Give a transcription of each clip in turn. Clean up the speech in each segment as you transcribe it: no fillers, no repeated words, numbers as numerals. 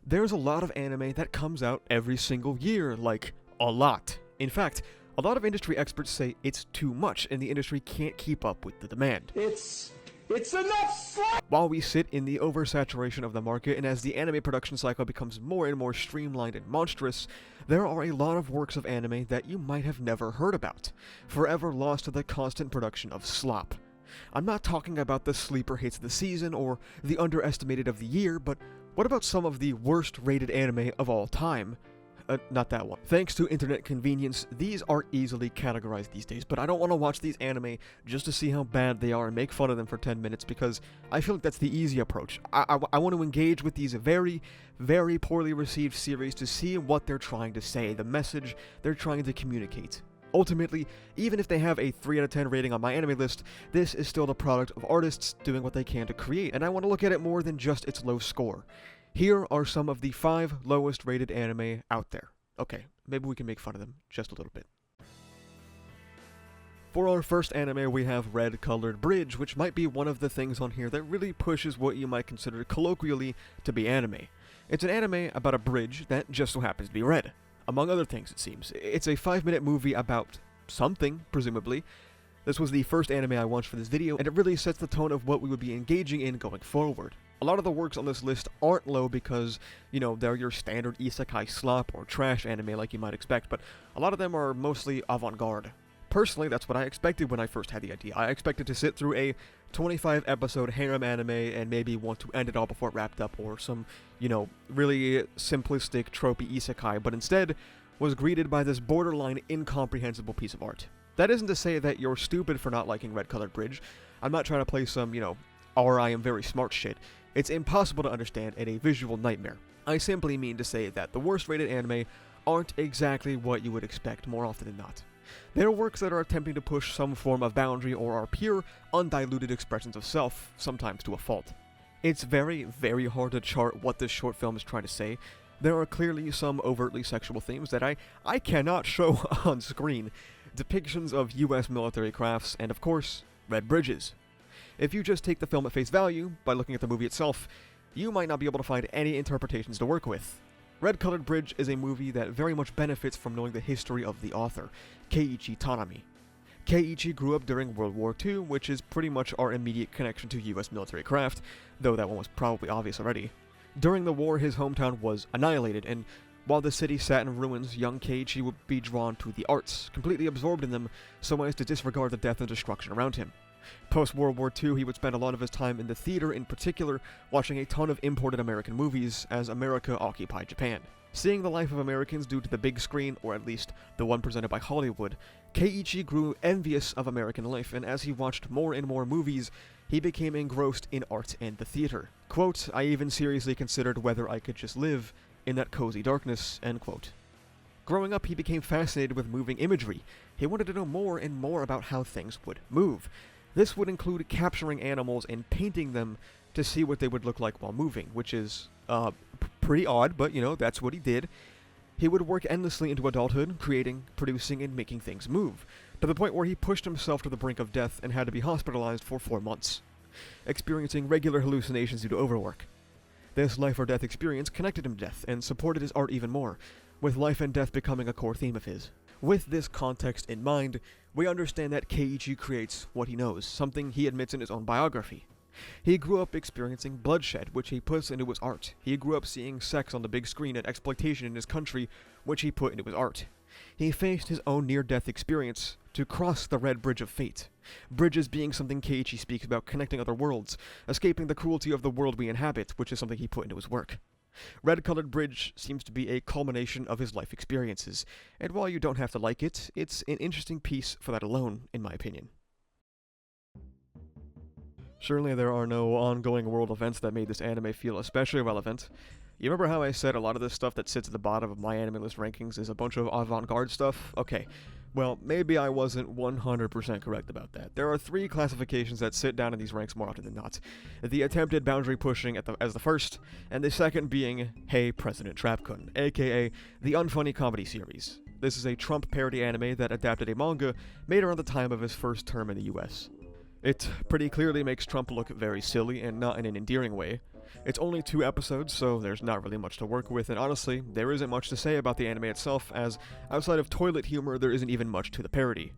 There's a lot of anime that comes out every single year, like, a lot. In fact, a lot of industry experts say it's too much and the industry can't keep up with the demand. It's enough slack! While we sit in the oversaturation of the market and as the anime production cycle becomes more and more streamlined and monstrous, there are a lot of works of anime that you might have never heard about, forever lost to the constant production of slop. I'm not talking about the sleeper hits of the season or the underestimated of the year, but what about some of the worst rated anime of all time? Not that one. Thanks to internet convenience, these are easily categorized these days, but I don't want to watch these anime just to see how bad they are and make fun of them for 10 minutes because I feel like that's the easy approach. I want to engage with these very, very poorly received series to see what they're trying to say, the message they're trying to communicate. Ultimately, even if they have a 3 out of 10 rating on my anime list, this is still the product of artists doing what they can to create, and I want to look at it more than just its low score. Here are some of the 5 lowest rated anime out there. Okay, maybe we can make fun of them just a little bit. For our first anime, we have Red Colored Bridge, which might be one of the things on here that really pushes what you might consider colloquially to be anime. It's an anime about a bridge that just so happens to be red. Among other things, it seems. It's a 5-minute movie about something, presumably. This was the first anime I watched for this video, and it really sets the tone of what we would be engaging in going forward. A lot of the works on this list aren't low because, they're your standard isekai slop or trash anime like you might expect, but a lot of them are mostly avant-garde. Personally, that's what I expected when I first had the idea. I expected to sit through a 25-episode harem anime and maybe want to end it all before it wrapped up, or some, really simplistic, tropey isekai, but instead was greeted by this borderline incomprehensible piece of art. That isn't to say that you're stupid for not liking Red Colored Bridge. I'm not trying to play some, or I am very smart shit. It's impossible to understand and a visual nightmare. I simply mean to say that the worst rated anime aren't exactly what you would expect more often than not. They're works that are attempting to push some form of boundary or are pure, undiluted expressions of self, sometimes to a fault. It's very, very hard to chart what this short film is trying to say. There are clearly some overtly sexual themes that I cannot show on screen, depictions of US military crafts, and of course, red bridges. If you just take the film at face value, by looking at the movie itself, you might not be able to find any interpretations to work with. Red Colored Bridge is a movie that very much benefits from knowing the history of the author, Keiichi Tanami. Keiichi grew up during World War II, which is pretty much our immediate connection to US military craft, though that one was probably obvious already. During the war, his hometown was annihilated, and while the city sat in ruins, young Keiichi would be drawn to the arts, completely absorbed in them, so as to disregard the death and destruction around him. Post-World War II, he would spend a lot of his time in the theater, in particular, watching a ton of imported American movies as America occupied Japan. Seeing the life of Americans due to the big screen, or at least the one presented by Hollywood, Keiichi grew envious of American life, and as he watched more and more movies, he became engrossed in art and the theater. Quote, "I even seriously considered whether I could just live in that cozy darkness," end quote. Growing up, he became fascinated with moving imagery. He wanted to know more and more about how things would move. This would include capturing animals and painting them to see what they would look like while moving, which is pretty odd, but that's what he did. He would work endlessly into adulthood, creating, producing, and making things move, to the point where he pushed himself to the brink of death and had to be hospitalized for 4 months, experiencing regular hallucinations due to overwork. This life or death experience connected him to death and supported his art even more, with life and death becoming a core theme of his. With this context in mind, we understand that Keiichi creates what he knows, something he admits in his own biography. He grew up experiencing bloodshed, which he puts into his art. He grew up seeing sex on the big screen and exploitation in his country, which he put into his art. He faced his own near-death experience to cross the red bridge of fate. Bridges being something Keiichi speaks about connecting other worlds, escaping the cruelty of the world we inhabit, which is something he put into his work. Red Colored Bridge seems to be a culmination of his life experiences, and while you don't have to like it, it's an interesting piece for that alone, in my opinion. Surely there are no ongoing world events that made this anime feel especially relevant. You remember how I said a lot of this stuff that sits at the bottom of my anime list rankings is a bunch of avant-garde stuff? Okay, well, maybe I wasn't 100% correct about that. There are 3 classifications that sit down in these ranks more often than not. The attempted boundary pushing as the first, and the second being Hey President Trap-Kun, aka the unfunny comedy series. This is a Trump parody anime that adapted a manga made around the time of his first term in the US. It pretty clearly makes Trump look very silly and not in an endearing way. It's only 2 episodes, so there's not really much to work with, and honestly, there isn't much to say about the anime itself, as outside of toilet humor, there isn't even much to the parody.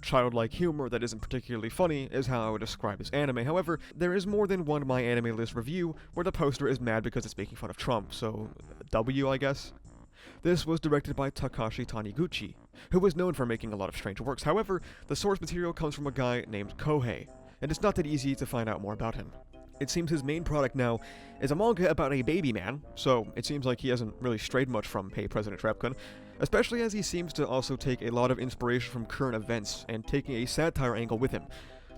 Childlike humor that isn't particularly funny is how I would describe this anime. However, there is more than one My Anime List review where the poster is mad because it's making fun of Trump, so W, I guess. This was directed by Takashi Taniguchi, who was known for making a lot of strange works. However, the source material comes from a guy named Kohei, and it's not that easy to find out more about him. It seems his main product now is a manga about a baby man, so it seems like he hasn't really strayed much from Hey President Trap-Kun, especially as he seems to also take a lot of inspiration from current events and taking a satire angle with him,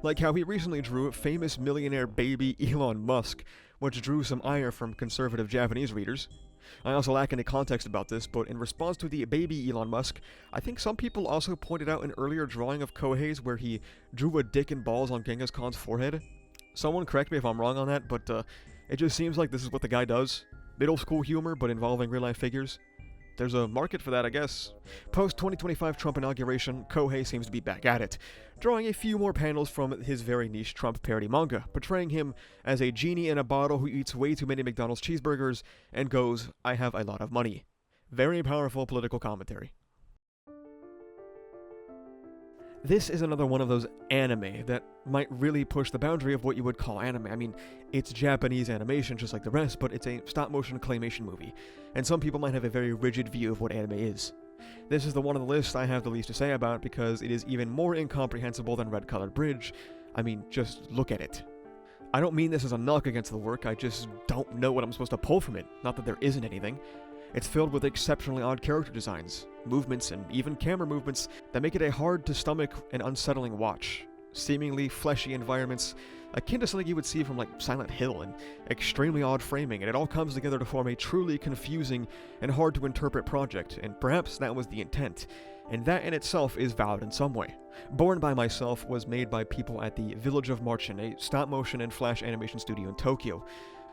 like how he recently drew famous millionaire baby Elon Musk, which drew some ire from conservative Japanese readers. I also lack any context about this, but in response to the baby Elon Musk, I think some people also pointed out an earlier drawing of Kohei's where he drew a dick and balls on Genghis Khan's forehead. Someone correct me if I'm wrong on that, but it just seems like this is what the guy does. Middle school humor, but involving real-life figures. There's a market for that, I guess. Post-2025 Trump inauguration, Kohei seems to be back at it, drawing a few more panels from his very niche Trump parody manga, portraying him as a genie in a bottle who eats way too many McDonald's cheeseburgers and goes, "I have a lot of money." Very powerful political commentary. This is another one of those anime that might really push the boundary of what you would call anime. I mean, it's Japanese animation just like the rest, but it's a stop-motion claymation movie, and some people might have a very rigid view of what anime is. This is the one on the list I have the least to say about because it is even more incomprehensible than Red Colored Bridge. I mean, just look at it. I don't mean this as a knock against the work, I just don't know what I'm supposed to pull from it, not that there isn't anything. It's filled with exceptionally odd character designs, movements, and even camera movements that make it a hard-to-stomach and unsettling watch. Seemingly fleshy environments, akin to something you would see from like Silent Hill, and extremely odd framing, and it all comes together to form a truly confusing and hard-to-interpret project, and perhaps that was the intent. And that in itself is valid in some way. Born by Myself was made by people at the Village of Marchen, a stop-motion and flash animation studio in Tokyo.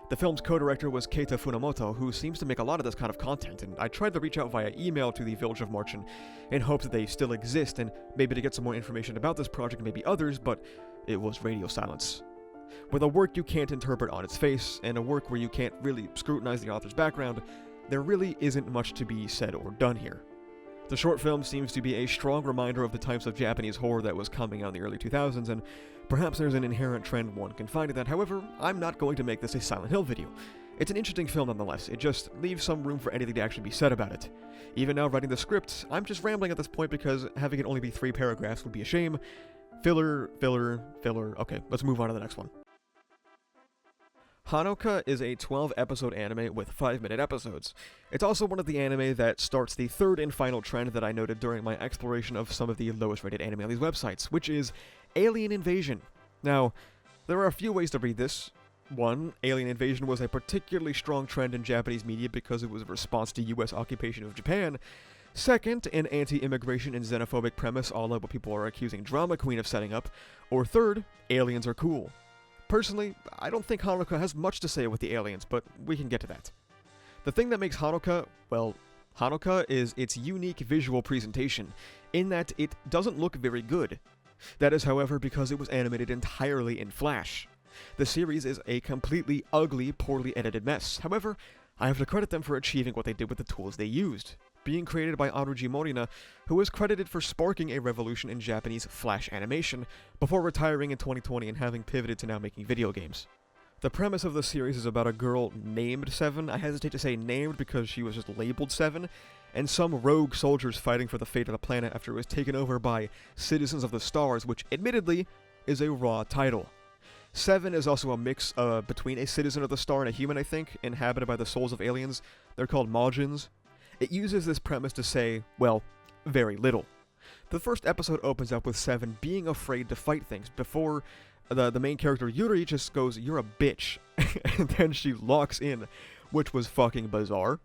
The film's co-director was Keita Funamoto, who seems to make a lot of this kind of content, and I tried to reach out via email to the Village of Marchen in hopes that they still exist and maybe to get some more information about this project and maybe others, but it was radio silence. With a work you can't interpret on its face, and a work where you can't really scrutinize the author's background, there really isn't much to be said or done here. The short film seems to be a strong reminder of the types of Japanese horror that was coming out in the early 2000s, and perhaps there's an inherent trend one can find in that. However, I'm not going to make this a Silent Hill video. It's an interesting film nonetheless, it just leaves some room for anything to actually be said about it. Even now writing the script, I'm just rambling at this point because having it only be 3 paragraphs would be a shame. Filler, okay, let's move on to the next one. Hanoka is a 12-episode anime with 5-minute episodes. It's also one of the anime that starts the third and final trend that I noted during my exploration of some of the lowest-rated anime on these websites, which is alien invasion. Now, there are a few ways to read this. 1. Alien invasion was a particularly strong trend in Japanese media because it was a response to US occupation of Japan. 2nd, an anti-immigration and xenophobic premise all of what people are accusing Drama Queen of setting up. Or 3rd, aliens are cool. Personally, I don't think Hanoka has much to say with the aliens, but we can get to that. The thing that makes Hanoka, well, Hanoka is its unique visual presentation, in that it doesn't look very good. That is, however, because it was animated entirely in Flash. The series is a completely ugly, poorly edited mess. However, I have to credit them for achieving what they did with the tools they used, being created by Aruji Morina, who is credited for sparking a revolution in Japanese Flash animation, before retiring in 2020 and having pivoted to now making video games. The premise of the series is about a girl named Seven. I hesitate to say named because she was just labeled Seven, and some rogue soldiers fighting for the fate of the planet after it was taken over by Citizens of the Stars, which admittedly is a raw title. Seven is also a mix between a Citizen of the Star and a human, I think, inhabited by the souls of aliens. They're called Majins. It uses this premise to say, well, very little. The first episode opens up with Seven being afraid to fight things before the main character Yuri just goes, "You're a bitch," and then she locks in, which was fucking bizarre.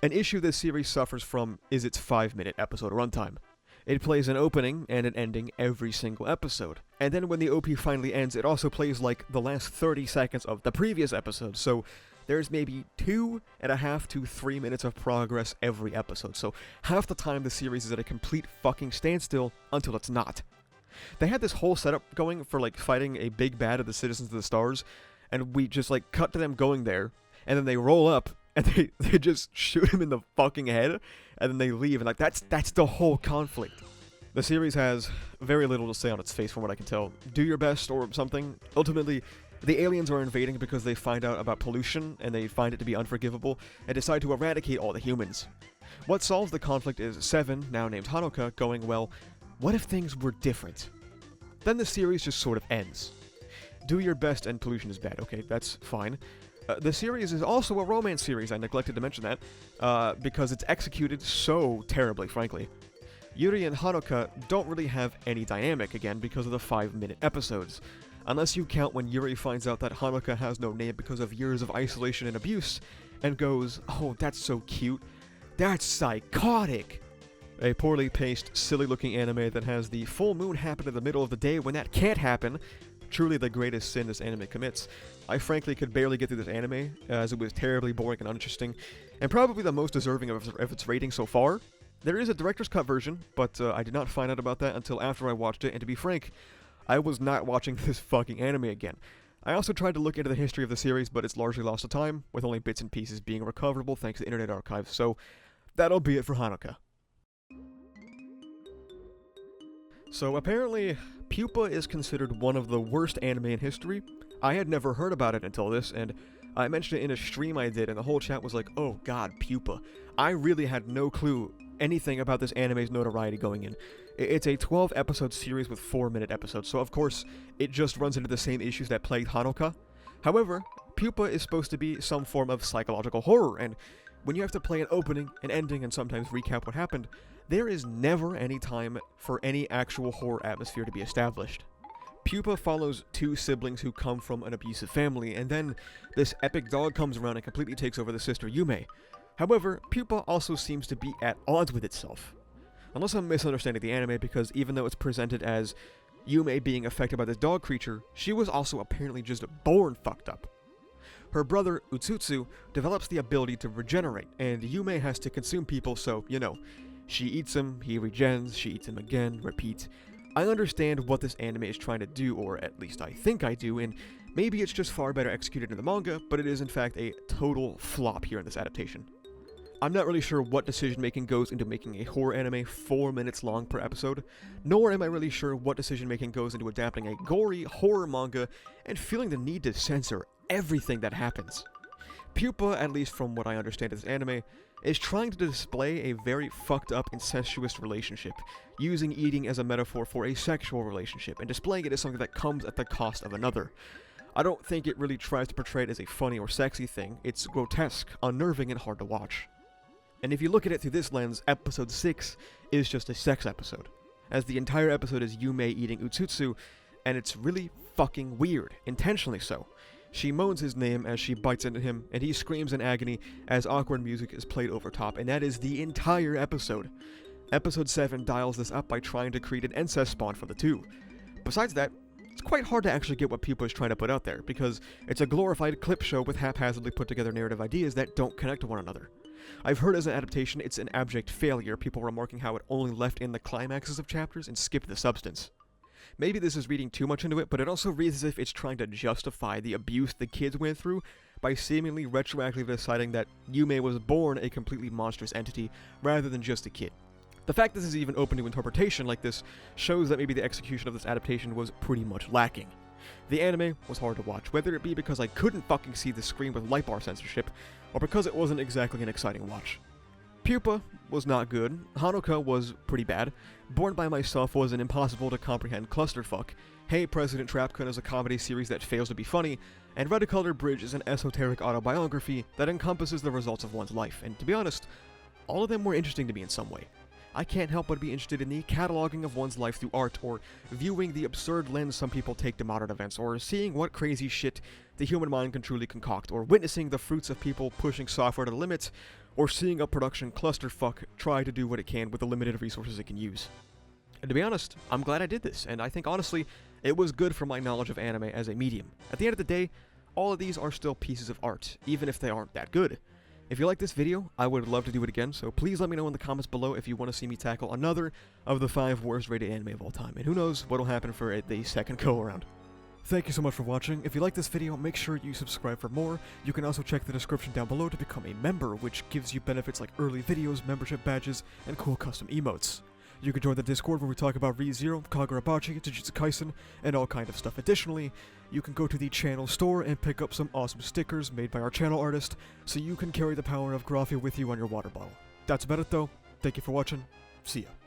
An issue this series suffers from is its 5-minute episode runtime. It plays an opening and an ending every single episode, and then when the OP finally ends, it also plays like the last 30 seconds of the previous episode, so there's maybe 2.5 to 3 minutes of progress every episode, so half the time the series is at a complete fucking standstill until it's not. They had this whole setup going for like fighting a big bad of the Citizens of the Stars, and we just like cut to them going there, and then they roll up and they just shoot him in the fucking head, and then they leave, and like that's the whole conflict. The series has very little to say on its face from what I can tell. Do your best or something. Ultimately, the aliens are invading because they find out about pollution, and they find it to be unforgivable, and decide to eradicate all the humans. What solves the conflict is Seven, now named Hanoka, going, well, what if things were different? Then the series just sort of ends. Do your best and pollution is bad. Okay, that's fine. The series is also a romance series, I neglected to mention that, because it's executed so terribly, frankly. Yuri and Hanoka don't really have any dynamic, again, because of the 5-minute episodes. Unless you count when Yuri finds out that Hanoka has no name because of years of isolation and abuse, and goes, oh, that's so cute. That's psychotic! A poorly paced, silly-looking anime that has the full moon happen in the middle of the day when that can't happen. Truly the greatest sin this anime commits. I frankly could barely get through this anime, as it was terribly boring and uninteresting, and probably the most deserving of its rating so far. There is a director's cut version, but I did not find out about that until after I watched it, and to be frank, I was not watching this fucking anime again. I also tried to look into the history of the series, but it's largely lost to time, with only bits and pieces being recoverable thanks to Internet Archive, so that'll be it for Hanoka. So apparently, Pupa is considered one of the worst anime in history. I had never heard about it until this, and I mentioned it in a stream I did, and the whole chat was like, oh god, Pupa. I really had no clue anything about this anime's notoriety going in. It's a 12-episode series with 4-minute episodes, so of course, it just runs into the same issues that plagued Hanoka. However, Pupa is supposed to be some form of psychological horror, and when you have to play an opening, an ending, and sometimes recap what happened, there is never any time for any actual horror atmosphere to be established. Pupa follows two siblings who come from an abusive family, and then this epic dog comes around and completely takes over the sister Yume. However, Pupa also seems to be at odds with itself. Unless I'm misunderstanding the anime, because even though it's presented as Yume being affected by this dog creature, she was also apparently just born fucked up. Her brother, Utsutsu, develops the ability to regenerate, and Yume has to consume people, so, you know, she eats him, he regens, she eats him again, repeat. I understand what this anime is trying to do, or at least I think I do, and maybe it's just far better executed in the manga, but it is in fact a total flop here in this adaptation. I'm not really sure what decision-making goes into making a horror anime 4 minutes long per episode, nor am I really sure what decision-making goes into adapting a gory horror manga and feeling the need to censor everything that happens. Pupa, at least from what I understand of this anime, is trying to display a very fucked up incestuous relationship, using eating as a metaphor for a sexual relationship, and displaying it as something that comes at the cost of another. I don't think it really tries to portray it as a funny or sexy thing. It's grotesque, unnerving, and hard to watch. And if you look at it through this lens, episode 6 is just a sex episode, as the entire episode is Yume eating Utsutsu, and it's really fucking weird, intentionally so. She moans his name as she bites into him, and he screams in agony as awkward music is played over top, and that is the entire episode. Episode 7 dials this up by trying to create an incest spawn for the two. Besides that, it's quite hard to actually get what Pupa is trying to put out there, because it's a glorified clip show with haphazardly put together narrative ideas that don't connect to one another. I've heard as an adaptation it's an abject failure, people remarking how it only left in the climaxes of chapters and skipped the substance. Maybe this is reading too much into it, but it also reads as if it's trying to justify the abuse the kids went through by seemingly retroactively deciding that Yume was born a completely monstrous entity rather than just a kid. The fact this is even open to interpretation like this shows that maybe the execution of this adaptation was pretty much lacking. The anime was hard to watch, whether it be because I couldn't fucking see the screen with light bar censorship, or because it wasn't exactly an exciting watch. Pupa was not good, Hanoka was pretty bad, Born by Myself was an impossible to comprehend clusterfuck, Hey President Trap-Kun is a comedy series that fails to be funny, and Red Colored Bridge is an esoteric autobiography that encompasses the results of one's life, and to be honest, all of them were interesting to me in some way. I can't help but be interested in the cataloging of one's life through art, or viewing the absurd lens some people take to modern events, or seeing what crazy shit the human mind can truly concoct, or witnessing the fruits of people pushing software to the limits, or seeing a production clusterfuck try to do what it can with the limited resources it can use. And to be honest, I'm glad I did this, and I think honestly, it was good for my knowledge of anime as a medium. At the end of the day, all of these are still pieces of art, even if they aren't that good. If you like this video, I would love to do it again, so please let me know in the comments below if you want to see me tackle another of the 5 worst rated anime of all time, and who knows what'll happen for the second go around. Thank you so much for watching. If you like this video, make sure you subscribe for more. You can also check the description down below to become a member, which gives you benefits like early videos, membership badges, and cool custom emotes. You can join the Discord where we talk about ReZero, Kagurabachi, Jujutsu Kaisen, and all kind of stuff. Additionally, you can go to the channel store and pick up some awesome stickers made by our channel artist, so you can carry the power of Graphia with you on your water bottle. That's about it though. Thank you for watching. See ya.